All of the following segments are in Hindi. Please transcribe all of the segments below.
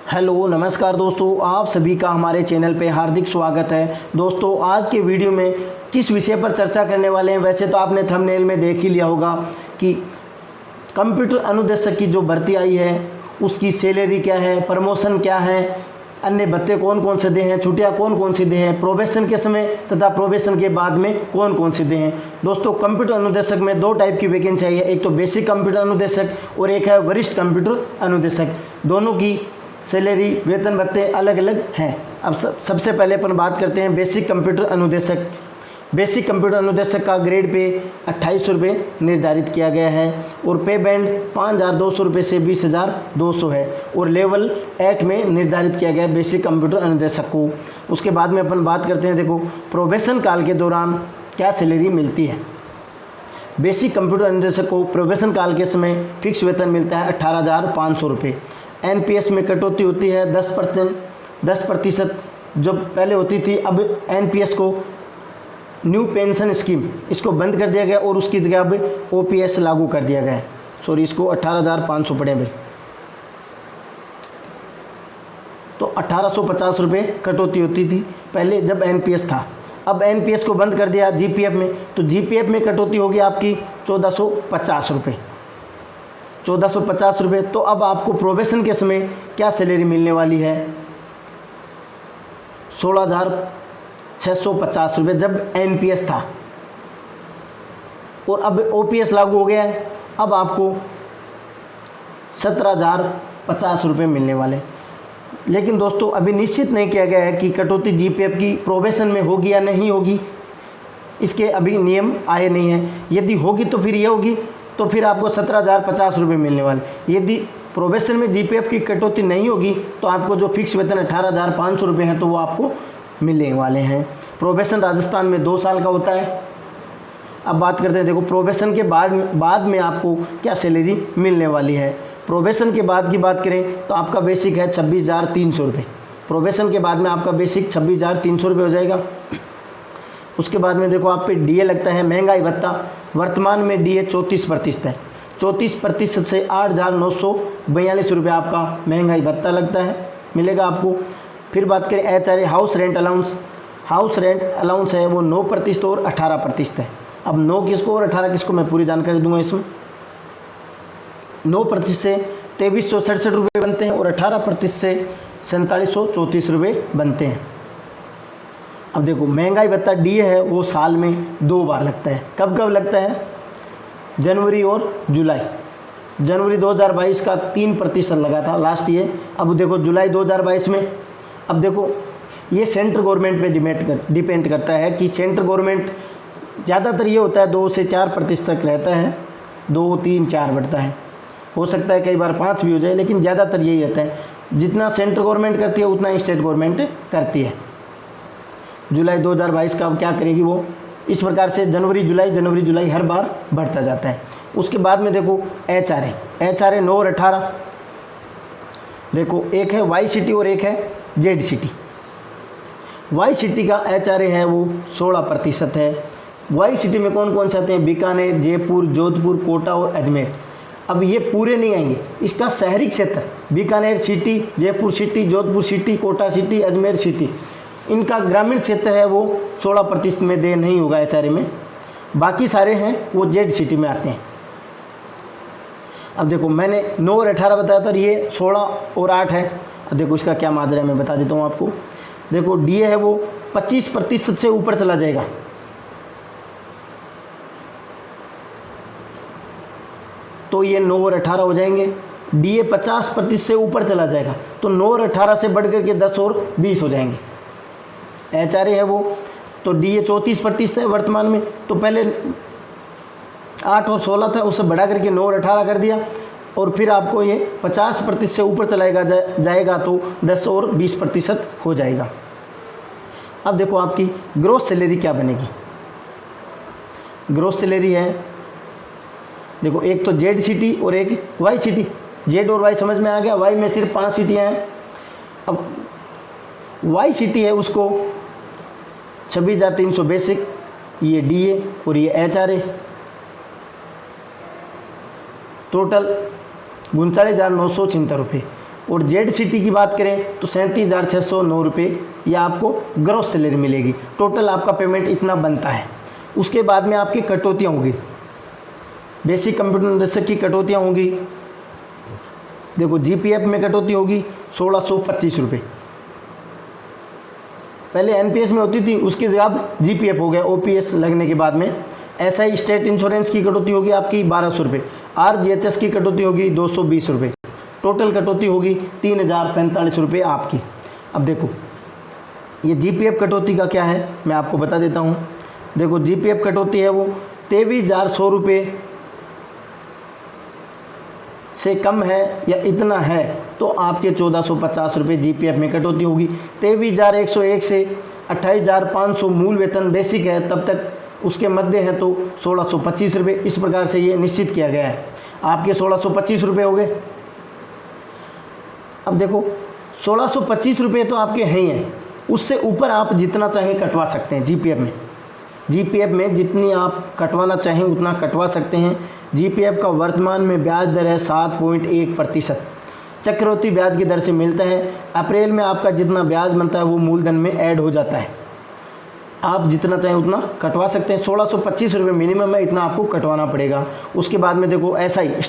हेलो नमस्कार दोस्तों, आप सभी का हमारे चैनल पे हार्दिक स्वागत है। दोस्तों आज के वीडियो में किस विषय पर चर्चा करने वाले हैं, वैसे तो आपने थंबनेल में देख ही लिया होगा कि कंप्यूटर अनुदेशक की जो भर्ती आई है उसकी सैलरी क्या है, प्रमोशन क्या है, अन्य भत्ते कौन कौन से दे हैं, छुट्टियां कौन कौन सी दे हैं, प्रोबेशन के समय तथा प्रोबेशन के बाद में कौन कौन से दे हैं। दोस्तों कंप्यूटर अनुदेशक में दो टाइप की वैकेंसी आई है, एक तो बेसिक कंप्यूटर अनुदेशक और एक है वरिष्ठ कंप्यूटर अनुदेशक। दोनों की सैलरी वेतन भत्ते अलग अलग हैं। अब सबसे पहले अपन बात करते हैं बेसिक कंप्यूटर अनुदेशक। बेसिक कंप्यूटर अनुदेशक का ग्रेड पे 2800 रुपये निर्धारित किया गया है और पे बैंड 5200 रुपये से 20200 है और लेवल 8 में निर्धारित किया गया है बेसिक कंप्यूटर अनुदेशक को। उसके बाद में अपन बात करते हैं, देखो प्रोबेशन काल के दौरान क्या सैलरी मिलती है। बेसिक कंप्यूटर अनुदेशक को प्रोबेशन काल के समय फिक्स वेतन मिलता है 18,500 रुपये। एनपीएस में कटौती होती है 10% जो पहले होती थी, अब एनपीएस को न्यू पेंशन स्कीम इसको बंद कर दिया गया और उसकी जगह अब ओपीएस लागू कर दिया गया है। सॉरी, इसको 18,500 पड़े भाई, तो 1850 रुपये कटौती होती थी पहले जब एनपीएस था। अब एनपीएस को बंद कर दिया जीपीएफ में, तो जीपीएफ में कटौती होगी आपकी 1450 रुपये, 1450 रुपये। तो अब आपको प्रोबेशन के समय क्या सैलरी मिलने वाली है, 16,650 रुपये जब एनपीएस था और अब ओपीएस लागू हो गया है, अब आपको 17,050 रुपये मिलने वाले। लेकिन दोस्तों अभी निश्चित नहीं किया गया है कि कटौती जीपीएफ की प्रोबेशन में होगी या नहीं होगी, इसके अभी नियम आए नहीं हैं। यदि होगी तो फिर ये होगी, तो फिर आपको 17,050 रुपये मिलने वाले। यदि प्रोबेशन में जीपीएफ की कटौती नहीं होगी तो आपको जो फिक्स वेतन 18,500 रुपये हैं तो वो आपको मिलने वाले हैं। प्रोबेशन राजस्थान में 2 साल का होता है। अब बात करते हैं, देखो प्रोबेशन के बाद में आपको क्या सैलरी मिलने वाली है। प्रोबेशन के बाद की बात करें तो आपका बेसिक है 26,300 रुपये। प्रोबेशन के बाद में आपका बेसिक 26,300 रुपये हो जाएगा। उसके बाद में देखो आप पे डीए लगता है, महंगाई भत्ता वर्तमान में डीए 34% है। 34% से 8,942 रुपये आपका महंगाई भत्ता लगता है, मिलेगा आपको। फिर बात करें HRA house rent allowance. House rent allowance है वो 9% और 18% है। अब 9 किसको और 18 किसको मैं पूरी जानकारी दूंगा इसमें। 9% से 2367 रुपये बनते हैं और 18% से 4734 रुपये बनते हैं। अब देखो महंगाई भत्ता डीए है वो साल में 2 बार लगता है। कब कब लगता है, जनवरी और जुलाई। जनवरी 2022 का 3% लगा था लास्ट ईयर। अब देखो जुलाई 2022 में, अब देखो ये सेंट्रल गवर्नमेंट पे डिपेंड करता है कि सेंट्रल गवर्नमेंट ज़्यादातर ये होता है 2 से 4% तक रहता है, 2, 3, 4 बढ़ता है। हो सकता है कई बार 5 भी हो जाए, लेकिन ज़्यादातर यही रहता है। जितना सेंट्रल गवर्नमेंट करती है उतना ही स्टेट गवर्नमेंट करती है। जुलाई 2022 का अब क्या करेगी वो इस प्रकार से जनवरी जुलाई हर बार बढ़ता जाता है। उसके बाद में देखो एचआरए 9 और 18, देखो एक है वाई सिटी और एक है जेड सिटी। वाई सिटी का एचआरए है वो 16% है। वाई सिटी में कौन कौन से आते हैं, बीकानेर, जयपुर, जोधपुर, कोटा और अजमेर। अब ये पूरे नहीं आएंगे, इसका शहरी क्षेत्र Bikaner city, Jaipur city, Jodhpur city, Kota city, Ajmer city, इनका ग्रामीण क्षेत्र है वो 16% में दे नहीं होगा एचआरए में। बाकी सारे हैं वो जेड सिटी में आते हैं। अब देखो मैंने 9 और 18 बताया था, ये 16 और 8 है। अब देखो इसका क्या माजरा है मैं बता देता हूँ आपको। देखो डीए है वो 25% से ऊपर चला जाएगा, तो ये 9 और 18 हो जाएंगे। डीए 50% से ऊपर चला जाएगा तो 9 और 18 से बढ़ करके 10 और 20 हो जाएंगे। एचआरए है वो तो डीए 34% है वर्तमान में, तो पहले 8 और 16 था, उससे बढ़ा करके 9 और 18 कर दिया और फिर आपको ये 50% से ऊपर चलाएगा जाएगा तो 10 और 20% हो जाएगा। अब देखो आपकी ग्रोस सैलरी क्या बनेगी। ग्रोस सैलरी है, देखो एक तो जेड सिटी और एक वाई सिटी। जेड और वाई समझ में आ गया, वाई में सिर्फ 5 सिटियाँ हैं। अब वाई सिटी है उसको 26,300 बेसिक, ये डीए और ये एचआरए, टोटल 39,976 रुपये। और ZCT की बात करें तो 37,609 रुपये, यह आपको ग्रॉस सैलरी मिलेगी। टोटल आपका पेमेंट इतना बनता है। उसके बाद में आपकी कटौतियाँ होगी, बेसिक कंप्यूटर निदेशक की कटौतियाँ होंगी। देखो GPF में कटौती होगी 1625 रुपये, पहले NPS में होती थी, उसकी जगह अब GPF हो गया OPS लगने के बाद में। SI स्टेट इंश्योरेंस की कटौती होगी आपकी 1200 रुपये, RGHS की कटौती होगी 220 रुपये, टोटल कटौती होगी 3045 रुपये आपकी। अब देखो ये GPF कटौती का क्या है मैं आपको बता देता हूँ। देखो GPF कटौती है वो 23,100 रुपये से कम है या इतना है तो आपके 1450 रुपये GPF में कटौती होगी। 23,101 से 28,500 मूल वेतन बेसिक है, तब तक उसके मध्य है तो 1625 रुपये। इस प्रकार से ये निश्चित किया गया है। आपके 1625 रुपये हो गए। अब देखो 1625 रुपये तो आपके हैं ही हैं, उससे ऊपर आप जितना चाहें कटवा सकते हैं। GPF में जितनी आप कटवाना चाहें उतना कटवा सकते हैं। GPF का वर्तमान में ब्याज दर है 7.1%, चक्रवृद्धि ब्याज की दर से मिलता है। अप्रैल में आपका जितना ब्याज बनता है वो मूलधन में ऐड हो जाता है। आप जितना चाहें उतना कटवा सकते हैं। 1625 रुपये मिनिमम है, इतना आपको कटवाना पड़ेगा। उसके बाद में देखो SI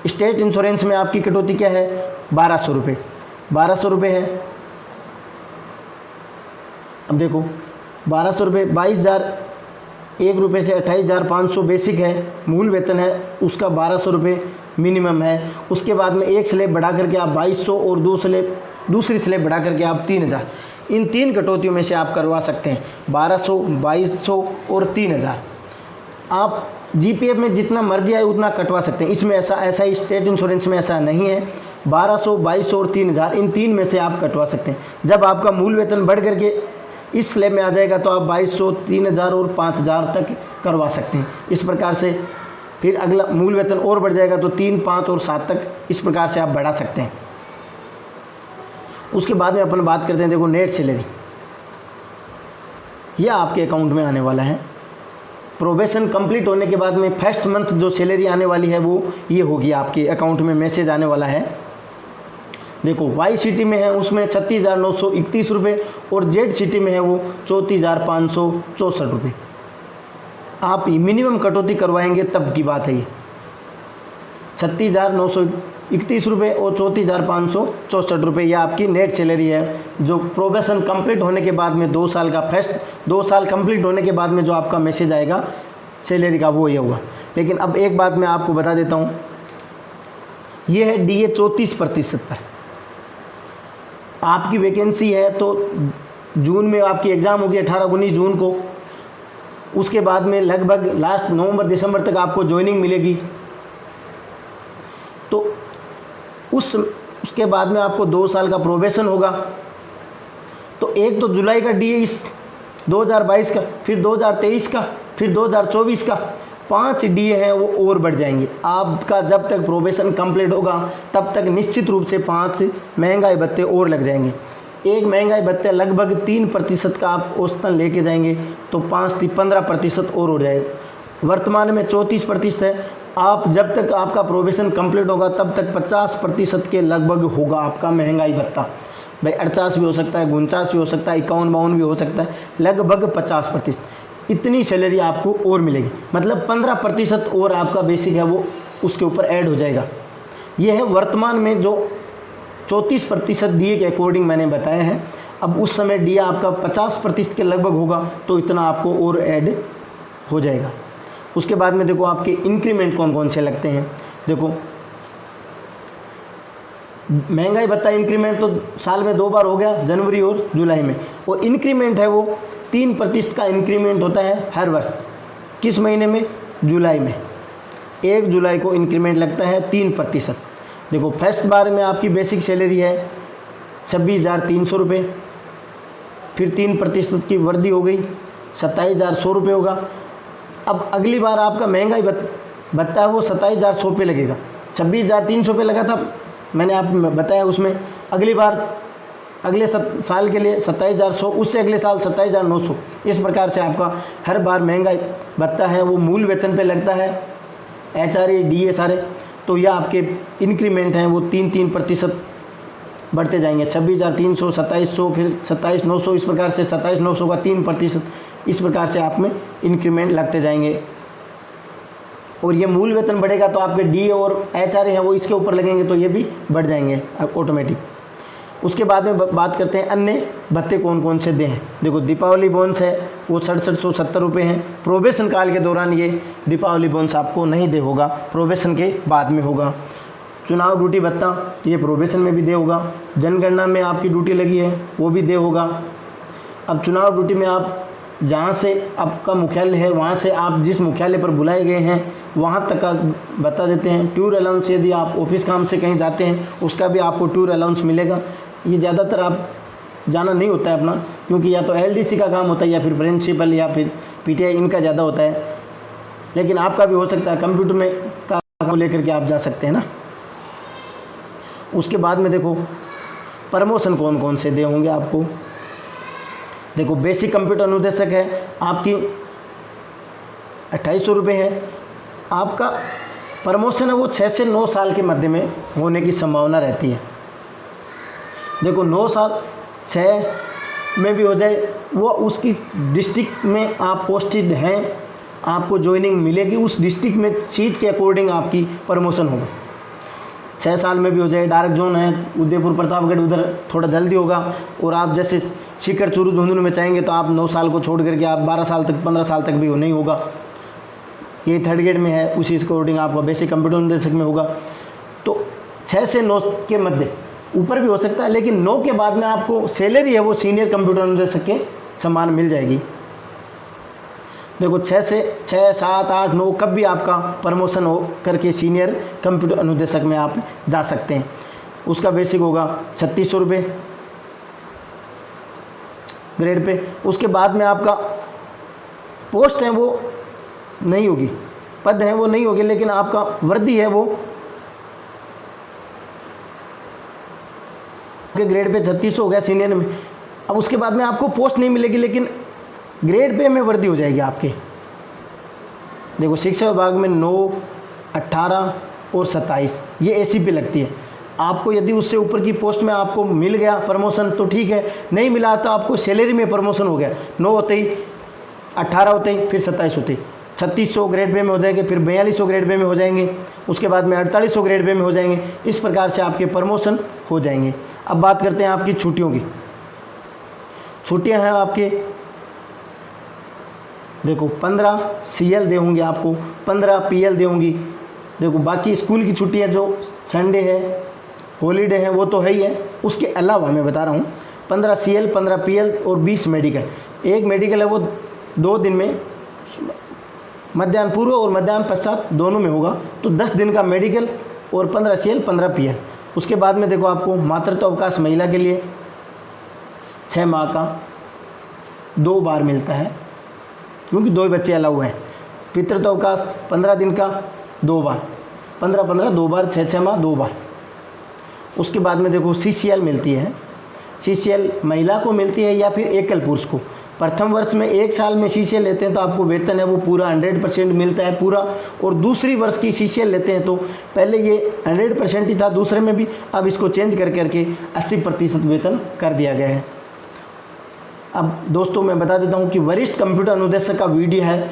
स्टेट इंश्योरेंस में आपकी कटौती क्या है 1200 रुपये, 1200 रुपये है। अब देखो 1200 रुपये, 22,001 रुपये से 28,500 बेसिक है, मूल वेतन है उसका 1200 रुपये मिनिमम है। उसके बाद में एक स्लैब बढ़ा करके आप 2200 और दूसरी स्लैब बढ़ा करके आप 3,000, इन 3 कटौतियों में से आप करवा सकते हैं। 1200, 2200 और 3,000। आप GPF में जितना मर्जी आए उतना कटवा सकते हैं। इसमें ऐसा ही स्टेट इंश्योरेंस में ऐसा नहीं है। 1200, 2200 और 3,000 इन 3 में से आप कटवा सकते हैं। जब आपका मूल वेतन बढ़ करके इस स्लैब में आ जाएगा तो आप 2200, 3,000 और 5,000 तक करवा सकते हैं। इस प्रकार से फिर अगला मूल वेतन और बढ़ जाएगा तो 3, 5 और 7 तक इस प्रकार से आप बढ़ा सकते हैं। उसके बाद में अपन बात करते हैं, देखो नेट सैलरी, यह आपके अकाउंट में आने वाला है। प्रोबेशन कंप्लीट होने के बाद में फर्स्ट मंथ जो सैलरी आने वाली है वो ये होगी, आपके अकाउंट में मैसेज आने वाला है। देखो YCT में है उसमें 36,931 रुपये और ZCT में है वो 34,564 रुपये। आप मिनिमम कटौती करवाएंगे तब की बात है ये, 36,931 रुपये और 34,564 रुपये, यह आपकी नेट सैलरी है। जो प्रोबेशन कंप्लीट होने के बाद में 2 साल का 2 साल कंप्लीट होने के बाद में जो आपका मैसेज आएगा सैलरी का वो ये होगा। लेकिन अब एक बात मैं आपको बता देता हूँ, ये है DA 34% पर। आपकी वैकेंसी है तो जून में आपकी एग्ज़ाम होगी 18-19 जून को। उसके बाद में लगभग लास्ट नवंबर दिसंबर तक आपको ज्वाइनिंग मिलेगी। तो उसके बाद में आपको 2 साल का प्रोबेशन होगा। तो एक तो जुलाई का DA इस 2022 का, फिर 2023 का, फिर 2024 का 5 DA हैं वो और बढ़ जाएंगे। आपका जब तक प्रोबेशन कंप्लीट होगा तब तक निश्चित रूप से 5 महंगाई भत्ते और लग जाएंगे। एक महंगाई भत्ते लगभग 3% का आप औसतन लेके जाएंगे तो 15% और हो जाएगा। वर्तमान में 34% है। आप जब तक आपका प्रोबेशन कंप्लीट होगा तब तक 50% के लगभग होगा आपका महंगाई भत्ता। भाई 48 भी हो सकता है, 49 भी हो सकता है, 51-52 भी हो सकता है, लगभग 50%। इतनी सैलरी आपको और मिलेगी, मतलब 15% और आपका बेसिक है वो उसके ऊपर ऐड हो जाएगा। ये है वर्तमान में जो 34% DA के अकॉर्डिंग मैंने बताया है। अब उस समय DA आपका 50% के लगभग होगा तो इतना आपको और ऐड हो जाएगा। उसके बाद में देखो आपके इंक्रीमेंट कौन कौन से लगते हैं। देखो महंगाई भत्ता इंक्रीमेंट तो साल में 2 बार हो गया, जनवरी और जुलाई में। और इंक्रीमेंट है वो 3% का इंक्रीमेंट होता है हर वर्ष। किस महीने में? जुलाई में। 1 जुलाई को इंक्रीमेंट लगता है 3%। देखो फर्स्ट बार में आपकी बेसिक सैलरी है 26,300 रुपये, फिर 3% की वृद्धि हो गई 27,100 रुपये होगा। अब अगली बार आपका महंगाई भत्ता है वो 27,100 पे लगेगा। 26,300 पे लगा था मैंने आप बताया उसमें। अगली बार अगले साल के लिए 27,100, उससे अगले साल 27,900। इस प्रकार से आपका हर बार महंगाई भत्ता है वो मूल वेतन पे लगता है। HRA DA सारे तो यह आपके इंक्रीमेंट हैं वो 3% बढ़ते जाएंगे। 26,300, 2700, फिर 27,900, इस प्रकार से 27,900 का 3%, इस प्रकार से आप में इंक्रीमेंट लगते जाएंगे। और ये मूल वेतन बढ़ेगा तो आपके डी और HR हैं वो इसके ऊपर लगेंगे, तो ये भी बढ़ जाएंगे ऑटोमेटिक। उसके बाद में बात करते हैं अन्य भत्ते कौन कौन से दें। देखो दीपावली बोनस है वो 6770 रुपये हैं। प्रोबेशन काल के दौरान ये दीपावली बोनस आपको नहीं दे होगा, प्रोबेशन के बाद में होगा। चुनाव ड्यूटी भत्ता ये प्रोबेशन में भी दे होगा। जनगणना में आपकी ड्यूटी लगी है वो भी दे होगा। अब चुनाव ड्यूटी में आप जहाँ से आपका मुख्यालय है वहाँ से आप जिस मुख्यालय पर बुलाए गए हैं वहाँ तक का भत्ता देते हैं। टूर अलाउंस यदि आप ऑफिस काम से कहीं जाते हैं उसका भी आपको टूर अलाउंस मिलेगा। ये ज़्यादातर आप जाना नहीं होता है अपना, क्योंकि या तो LDC का काम होता है या फिर प्रिंसिपल या फिर PTI इनका ज़्यादा होता है, लेकिन आपका भी हो सकता है कंप्यूटर में काम लेकर के आप जा सकते हैं ना। उसके बाद में देखो प्रमोशन कौन कौन से दे होंगे आपको। देखो बेसिक कंप्यूटर अनुदेशक है आपकी 2800 रुपये है। आपका प्रमोशन है वो 6 से 9 साल के मध्य में होने की संभावना रहती है। देखो 9 साल 6 में भी हो जाए, वो उसकी डिस्ट्रिक्ट में आप पोस्टेड हैं, आपको ज्वाइनिंग मिलेगी, उस डिस्ट्रिक्ट में सीट के अकॉर्डिंग आपकी प्रमोशन होगा। 6 साल में भी हो जाए। डायरेक्ट जोन है उदयपुर प्रतापगढ़, उधर थोड़ा जल्दी होगा। और आप जैसे शिखर चूरू झुंझुनू में चाहेंगे तो आप 9 साल को छोड़ करके आप 12 साल तक 15 साल तक भी नहीं होगा। ये 3rd ग्रेड में है, उसी अकॉर्डिंग आपका बेसिक कंप्यूटर अनुदेशक में होगा। तो 6 से 9 के मध्य, ऊपर भी हो सकता है, लेकिन 9 के बाद में आपको सैलरी है वो सीनियर कंप्यूटर अनुदेशक के समान मिल जाएगी। देखो 6 से 6, 7, 8, 9 कब भी आपका प्रमोशन हो करके सीनियर कंप्यूटर अनुदेशक में आप जा सकते हैं। उसका बेसिक होगा 3600 रुपये ग्रेड पे। उसके बाद में आपका पोस्ट है वो नहीं होगी, पद है वो नहीं होगी, लेकिन आपका वर्दी है वो के ग्रेड पे 3600 हो गया सीनियर में। अब उसके बाद में आपको पोस्ट नहीं मिलेगी, लेकिन ग्रेड पे में वर्दी हो जाएगी आपके। देखो शिक्षा विभाग में 9, 18 और 27 ये AC पे लगती है। आपको यदि उससे ऊपर की पोस्ट में आपको मिल गया प्रमोशन तो ठीक है, नहीं मिला तो आपको सैलरी में प्रमोशन हो गया। 9 होते ही, 18 होते ही, फिर 27 होते ही 3600 ग्रेड पे में हो जाएंगे, फिर 4200 ग्रेड पे में हो जाएंगे, उसके बाद में 4800 ग्रेड पे में हो जाएंगे। इस प्रकार से आपके प्रमोशन हो जाएंगे। अब बात करते हैं आपकी छुट्टियों की। छुट्टियां हैं आपके, देखो 15 CL दे होंगे आपको, 15 PL दे होंगी। देखो बाकी स्कूल की छुट्टियां जो संडे है, हॉलीडे है, वो तो है ही है। उसके अलावा मैं बता रहा हूँ 15 CL, 15 PL और 20 मेडिकल। एक मेडिकल है वो 2 दिन में, मध्याह्न पूर्व और मध्याह्न पश्चात दोनों में होगा, तो 10 दिन का मेडिकल और 15 CL, 15 PL। उसके बाद में देखो आपको मातृत्व अवकाश महिला के लिए 6 माह का 2 बार मिलता है, क्योंकि 2 बच्चे अलाउ हैं। पितृत्व अवकाश 15 दिन का 2 बार, 15-15 2 बार, 6-6 माह 2 बार। उसके बाद में देखो CCL मिलती है। CCL महिला को मिलती है या फिर एकल पुरुष को। प्रथम वर्ष में 1 साल में CCL लेते हैं तो आपको वेतन है वो पूरा 100% मिलता है पूरा, और दूसरी वर्ष की CCL लेते हैं तो पहले ये 100% ही था दूसरे में भी, अब इसको चेंज कर करके 80% वेतन कर दिया गया है। अब दोस्तों मैं बता देता हूँ कि वरिष्ठ कंप्यूटर अनुदेशक का वीडियो है,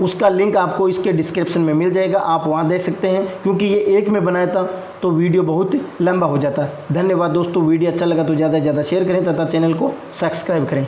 उसका लिंक आपको इसके डिस्क्रिप्शन में मिल जाएगा, आप वहाँ देख सकते हैं, क्योंकि ये एक में बनाया था तो वीडियो बहुत लंबा हो जाता है। धन्यवाद दोस्तों, वीडियो अच्छा लगा तो ज़्यादा से ज़्यादा शेयर करें तथा चैनल को सब्सक्राइब करें।